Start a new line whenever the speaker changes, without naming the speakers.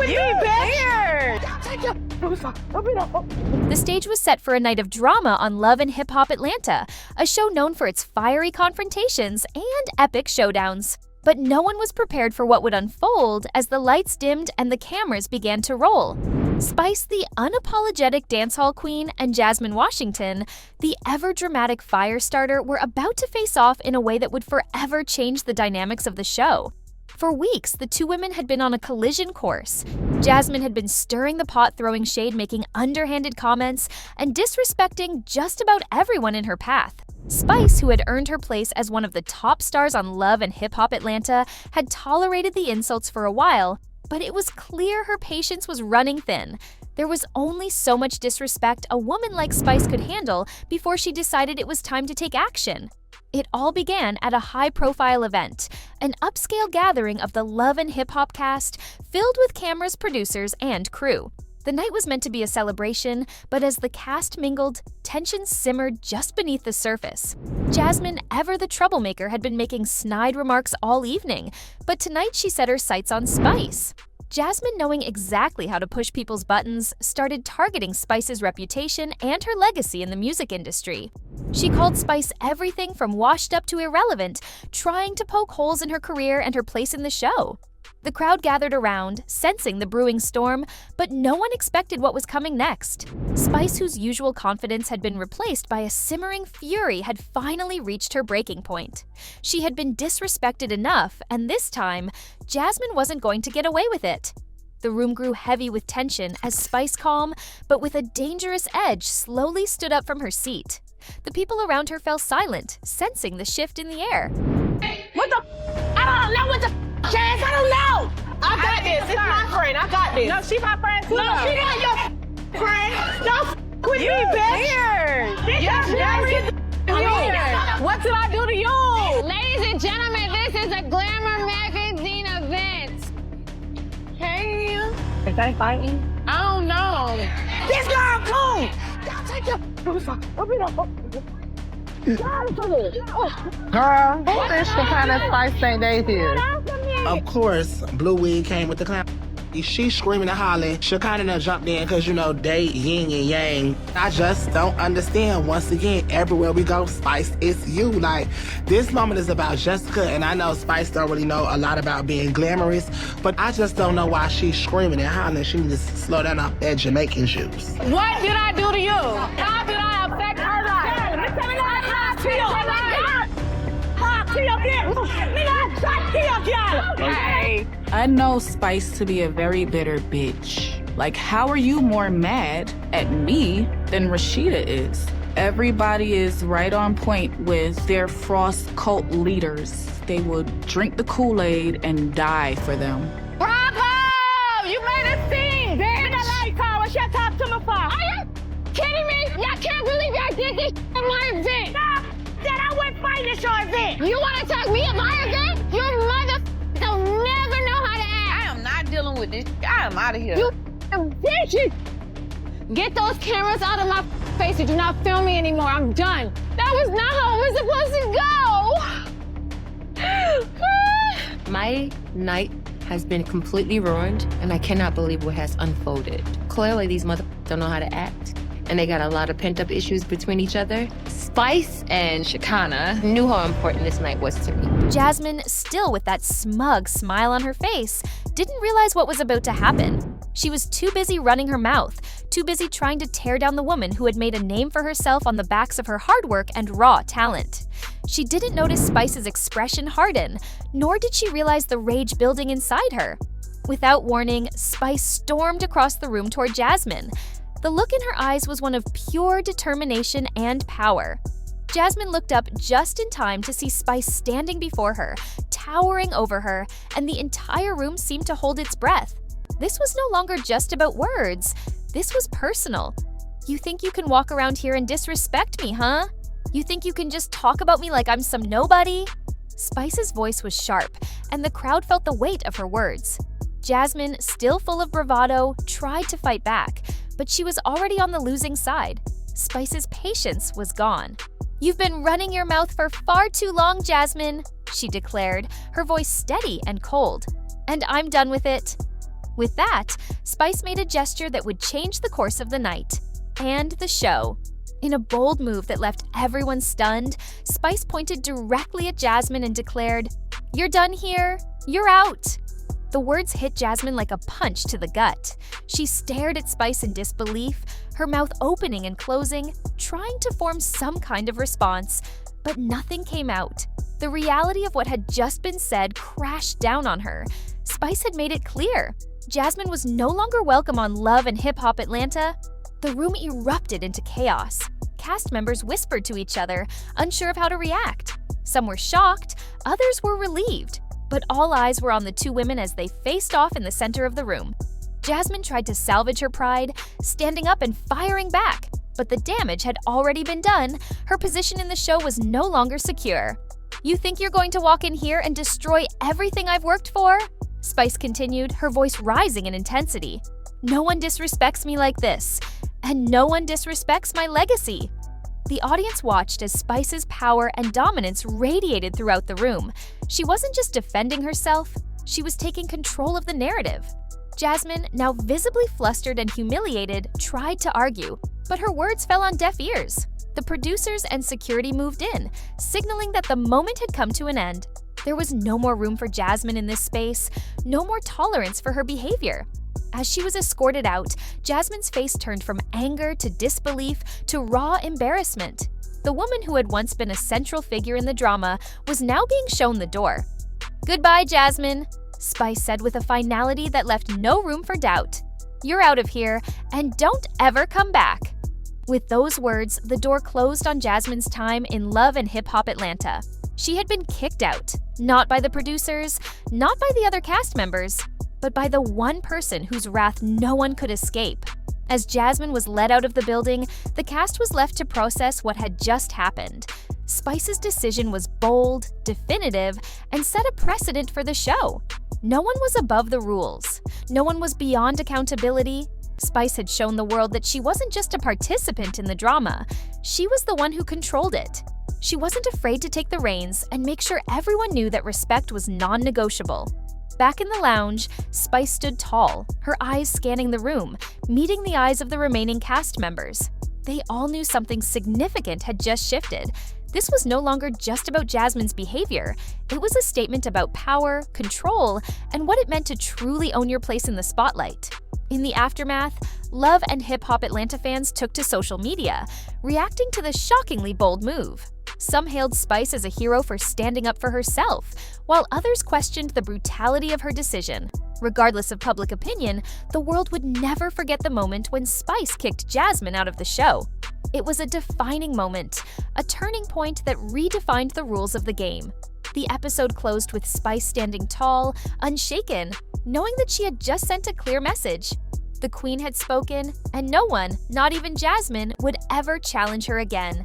with me, bitch!
The stage was set for a night of drama on Love and Hip Hop Atlanta, a show known for its fiery confrontations and epic showdowns. But no one was prepared for what would unfold as the lights dimmed and the cameras began to roll. Spice, the unapologetic dancehall queen, and Jasmine Washington, the ever-dramatic fire starter, were about to face off in a way that would forever change the dynamics of the show. For weeks, the two women had been on a collision course. Jasmine had been stirring the pot, throwing shade, making underhanded comments, and disrespecting just about everyone in her path. Spice, who had earned her place as one of the top stars on Love and Hip Hop Atlanta, had tolerated the insults for a while, but it was clear her patience was running thin. There was only so much disrespect a woman like Spice could handle before she decided it was time to take action. It all began at a high-profile event, an upscale gathering of the Love and Hip Hop cast filled with cameras, producers, and crew. The night was meant to be a celebration, but as the cast mingled, tension simmered just beneath the surface. Jasmine, ever the troublemaker, had been making snide remarks all evening, but tonight she set her sights on Spice. Jasmine, knowing exactly how to push people's buttons, started targeting Spice's reputation and her legacy in the music industry. She called Spice everything from washed up to irrelevant, trying to poke holes in her career and her place in the show. The crowd gathered around, sensing the brewing storm, but no one expected what was coming next. Spice, whose usual confidence had been replaced by a simmering fury, had finally reached her breaking point. She had been disrespected enough, and this time, Jasmine wasn't going to get away with it. The room grew heavy with tension as Spice, calm, but with a dangerous edge, slowly stood up from her seat. The people around her fell silent, sensing the shift in the air.
What the? I don't know what the Jazz, I don't know. I got this. It's my friend. I got this.
No, she my friend too.
No, she not your friend. Don't with me, bitch.
Weird.
Yes,
What did I do to you?
Ladies and gentlemen, this is a Glamour magazine event. Hey.
Is that fighting?
I don't know.
This girl cool. Y'all take your.
Girl, who is Shekinah Spice St. David?
Of course, Blue Wig came with the clown. She screaming and hollering. Shekinah done jumped in because, they yin and yang. I just don't understand. Once again, everywhere we go, Spice, it's you. Like, this moment is about Jessica, and I know Spice don't really know a lot about being glamorous, but I just don't know why she's screaming and hollering. She needs to slow down off that Jamaican juice.
What did I do to you? How did I affect her life?
Hey. I know Spice to be a very bitter bitch. Like, how are you more mad at me than Rashida is? Everybody is right on point with their Frost cult leaders. They would drink the Kool-Aid and die for them.
Bravo! You made a scene, bitch! What you talk to me for?
Are you kidding me? Y'all can't believe y'all did this at my event.
Stop! Then I went fighting at your event.
You want to attack me at my event? Your mother don't never know how to act.
I am not dealing with this. I am out of here.
You bitches! Get those cameras out of my face and do not film me anymore. I'm done. That was not how it was supposed to go.
My night has been completely ruined, and I cannot believe what has unfolded. Clearly, these motherfuckers don't know how to act, and they got a lot of pent-up issues between each other. Spice and Shekinah knew how important this night was to me.
Jasmine, still with that smug smile on her face, didn't realize what was about to happen. She was too busy running her mouth, too busy trying to tear down the woman who had made a name for herself on the backs of her hard work and raw talent. She didn't notice Spice's expression harden, nor did she realize the rage building inside her. Without warning, Spice stormed across the room toward Jasmine. The look in her eyes was one of pure determination and power. Jasmine looked up just in time to see Spice standing before her, towering over her, and the entire room seemed to hold its breath. This was no longer just about words. This was personal. You think you can walk around here and disrespect me, huh? You think you can just talk about me like I'm some nobody? Spice's voice was sharp, and the crowd felt the weight of her words. Jasmine, still full of bravado, tried to fight back, but she was already on the losing side. Spice's patience was gone. "You've been running your mouth for far too long, Jasmine," she declared, her voice steady and cold. "And I'm done with it." With that, Spice made a gesture that would change the course of the night and the show. In a bold move that left everyone stunned, Spice pointed directly at Jasmine and declared, "You're done here. You're out." The words hit Jasmine like a punch to the gut. She stared at Spice in disbelief, her mouth opening and closing, trying to form some kind of response, but nothing came out. The reality of what had just been said crashed down on her. Spice had made it clear. Jasmine was no longer welcome on Love and Hip Hop Atlanta. The room erupted into chaos. Cast members whispered to each other, unsure of how to react. Some were shocked, others were relieved, but all eyes were on the two women as they faced off in the center of the room. Jasmine tried to salvage her pride, standing up and firing back, but the damage had already been done. Her position in the show was no longer secure. "You think you're going to walk in here and destroy everything I've worked for?" Spice continued, her voice rising in intensity. "No one disrespects me like this, and no one disrespects my legacy." The audience watched as Spice's power and dominance radiated throughout the room. She wasn't just defending herself, she was taking control of the narrative. Jasmine, now visibly flustered and humiliated, tried to argue, but her words fell on deaf ears. The producers and security moved in, signaling that the moment had come to an end. There was no more room for Jasmine in this space, no more tolerance for her behavior. As she was escorted out, Jasmine's face turned from anger to disbelief to raw embarrassment. The woman who had once been a central figure in the drama was now being shown the door. "Goodbye, Jasmine," Spice said with a finality that left no room for doubt. "You're out of here, and don't ever come back." With those words, the door closed on Jasmine's time in Love and Hip Hop Atlanta. She had been kicked out, not by the producers, not by the other cast members, but by the one person whose wrath no one could escape. As Jasmine was led out of the building, the cast was left to process what had just happened. Spice's decision was bold, definitive, and set a precedent for the show. No one was above the rules. No one was beyond accountability. Spice had shown the world that she wasn't just a participant in the drama, she was the one who controlled it. She wasn't afraid to take the reins and make sure everyone knew that respect was non-negotiable. Back in the lounge, Spice stood tall, her eyes scanning the room, meeting the eyes of the remaining cast members. They all knew something significant had just shifted. This was no longer just about Jasmine's behavior. It was a statement about power, control, and what it meant to truly own your place in the spotlight. In the aftermath, Love and Hip Hop Atlanta fans took to social media, reacting to the shockingly bold move. Some hailed Spice as a hero for standing up for herself, while others questioned the brutality of her decision. Regardless of public opinion, the world would never forget the moment when Spice kicked Jasmine out of the show. It was a defining moment, a turning point that redefined the rules of the game. The episode closed with Spice standing tall, unshaken, knowing that she had just sent a clear message. The queen had spoken, and no one, not even Jasmine, would ever challenge her again.